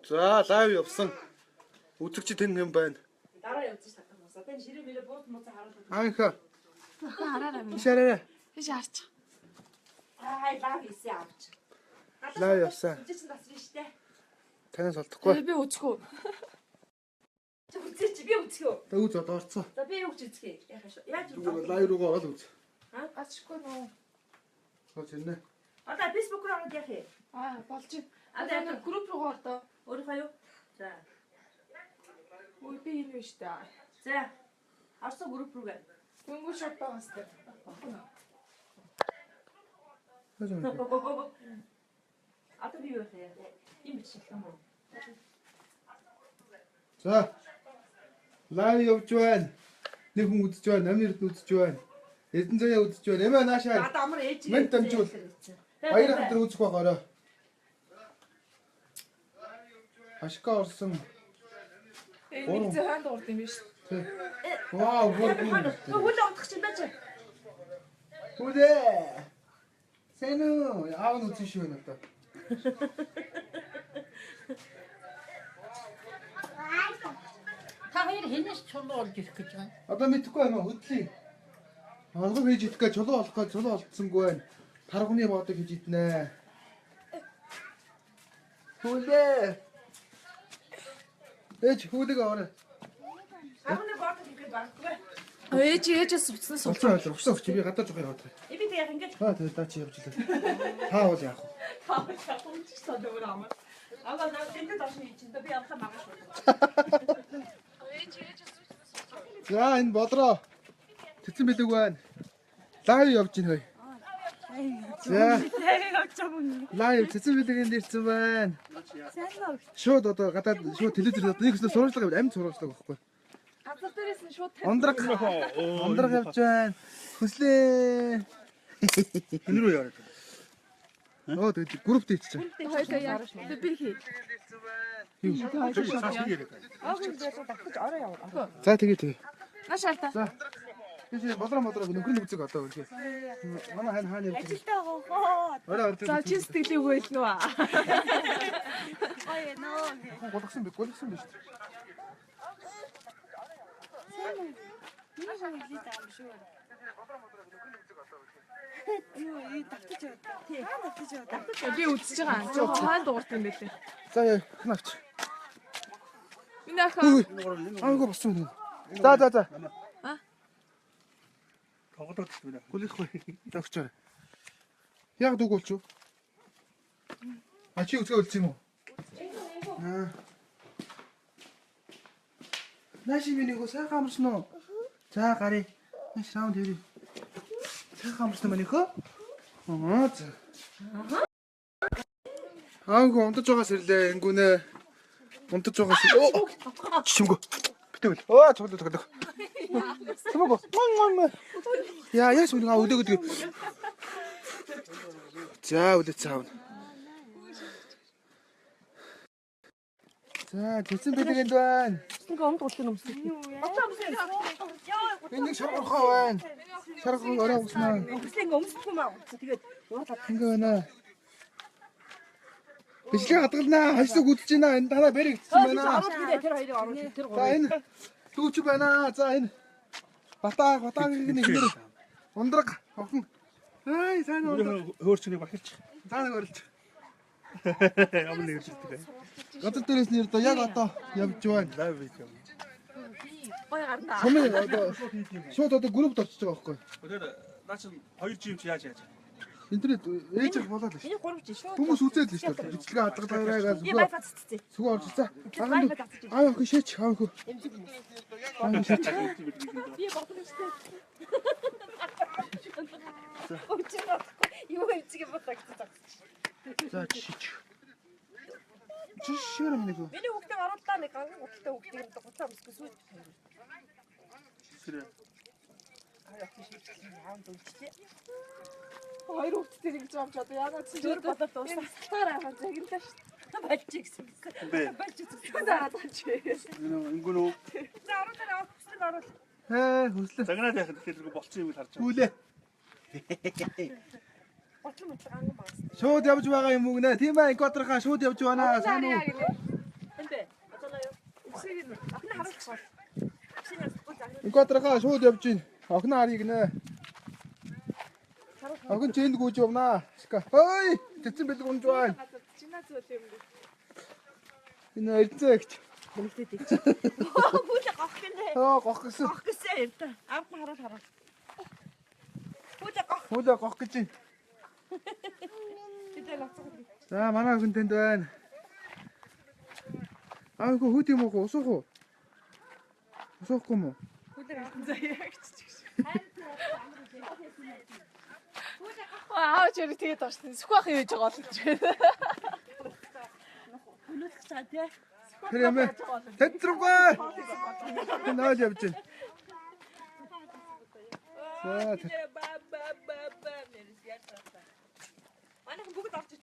За лайв явсан. Үзэгч тэн хэм байна. Дараа явж татах мосоо. Тэн ширээ мөрөө бууд муцаа харуулдаг. Анха. Хараарай минь. Шараа. Тийш харч. Ай лав хийсээ авч. Лайв явсан. Чи чинь тасрын штэ. Танаас олдохгүй. Би үзэхгүй. Чи үзээч би үзэхөө. Та үз одоо орцсон. За би өгч үзэхээ. Яхаа шүү. Яаж Зүгээр лайв руугаа ороод үз. Гацхгүй нөө. Сууч ирнэ. Одоо Facebook руу ороод яах юм? Болж байна. Одоо Групп руу ордоо. өөрийнхөө юу? За. Ой би энэ биш та. За. Орсон групп руугаа. Дөнгөж шот байгаас тээ. Одоо би юу яах юм? Им биш юм уу? За. Лайв явж байна. Нэг хүн үзэж байна. Намирд үзэж байна. Эрдэнэ заяа үзэж байна. Эмээ наашаа. Одоо амар ээж. Мэн дамжуул. Баяр хамтран үзэх байгаараа. Ашка орсон. Нэг зөнд урд юм биш. Вау, гол. Хөл авах чинь байж. Хүлээ. Сэну, аав нь үзэн шүү надад. Та хоёр хэнээс чулуу олж ирэх гэж байна. Одоо мэдхгүй байна уу? Хөдлөе. Алга хийж идэх гэж чулуу олох гэж чулуу олдсонгүй байна. Тархны бодог хийж иднэ. Хүлээ. Ээж хүлээг аваарай. Агны бод хийх баггүй. Ээжээс утсан сум. Болцоо ойлоо. Өгсөн өгч би гадаа жоох яваад. Би тэг яах ингэж. Тэгээ даа чи явж илээ. Та бол яах вэ? Таа ч санаа өөр амар. Ага наа тэнтэй дашны чинь би явахаа магаш шүү. За энэ бодроо. Тэцэн билэг байна. Лайв явж гин хөөе. За. Лайв тэцэн билэгэнд ирсэн байна. Шууд одоо гадаад шууд телевизээр одоо нэг өснө сурвалжлага амьд сурвалжлага байхгүй. Газар дээрээс нь шууд Ондраг явж байна. Хүслээ. Энэ рүү яваад. Оо тэгээд группт хийчихсэн. хоёлоо яа. Би хий. За тэгээ. Наш алта. За. Тэгээ бодроо нөхрийн үзэг одоо үлээ. Манай хаана явж байгаа. Ажилтаа гоо. Орой За чи сэтгэлийг хөөлнө үү? Ой нөө. голгсон биш шүү дээ. Би үзэж байгаа. Жоо хаан дуурт юм бэлээ. За яа хнаач. Миний ахаа. Аагүй болсон юм. За. тоглоод байна. Гүлэхгүй. Тагчаа. Яг дугуулч юу? А чи үзгээ үлдсэн юм уу? Нааши минийгөө сайхан амарсан уу? За гарыг. Маш раунд хийе. Сайхан амарсан манийхөө? За. Аагүй унтаж байгаас ирлээ. Ингүнэ. Унтаж байгаас. Чимгөө. Битгэл. Цоглоо. Чимгөө. Яа яаш үнэ өдөг. За үлээ цаавна. За тэцэн билэгэнд байна. Нэг омд гултын өмсөв. Энэ нэг шаргахаа байна. Шаргах орой уснаа. Өмслэн өмсөхгүй маа. Тэгээд уурлаад Ингээ байна. Бичлэг хадгалнаа. Хашиг үдэж байна. Энэ танаа бэрэг гиссэн байна. тэр хоёрыг оруулж тэр За энэ дүүч байна. За энэ батаагийн нэг нэр. Ундраг охин. Ай сайн ундраг. Хөөрчнийг бахилч. Цаанаг орлож. Ямар нэг хэлдэг. Гадар дээрээс нэр одоо яг одоо явж байна. Лайв видео. гой гарна. Сумын одоо шууд одоо группт очиж байгаа байхгүй. Тэгэхээр наа чин 2 жим чи яаж. Интернет ээж их болоо л шүү. Энэ 3 жил шүү. Хүмүүс үзээд л шүү дээ. Бичлэг хадгалгаараа Би Wi-Fi цэцтэй. сүгөө орж за. Аа охин шээч аахгүй. Би бодсон шүү. Юу хэвчээ бодсон. За чич. Чишэр нэг. Миний хүүхдээ оруулаа нэг ганц хүүхдээ хүүхдээ гуцаа өмсгөө сүйд. Сэрэ. Хоёр хүүхдтэй ингэж авч одоо яагаад чи Дөр бодоод дуусна. таараа хаа загинлаа шүү. Болж гисэн. Болж гисэн. Даач. Ингүнөө. За оруулаа хүсэл оруул. Хөслөө. Загнаад яхад тэгэхээр болцсон юм харж байгаа. Хүлээ. Очих мэт анган багс. Шууд явж байгаа юм уу гинэ? Тийм бай, Котрахаа шууд явж байна. Сайн уу? Хэмбэ. Аталаа юу? Үсгийг нь ахны харуулах бол. Инкотрага шууд явж гин. Охин харыг нэ. Охин чэнд гүйж явнаа. Ой, цэцэн бэлэг унж байна. Чинаа зүйл юм. Энэ эрдэнэ гэж. Бүгдээ дий. Бүгдээ гох гинэ. Гох гэсэн. Гох гэсэн юм та. Авд нь хараад. Бүгдээ гох. Хөөдөө гох гэж байна. Тэтэл оцгоо. За манай охин тэнд байна. Аагүй хүүд юм уу? Усах уу? Усахгүй юм уу? Аа чирэг тэгээд орсон. Сүхбах юу гэж байгаа бол ч. Хүнөх цаа тий. Тэр юм ээ. Тэтрүүгээ. Наад явж байна. За Ба. Манай бүгд орж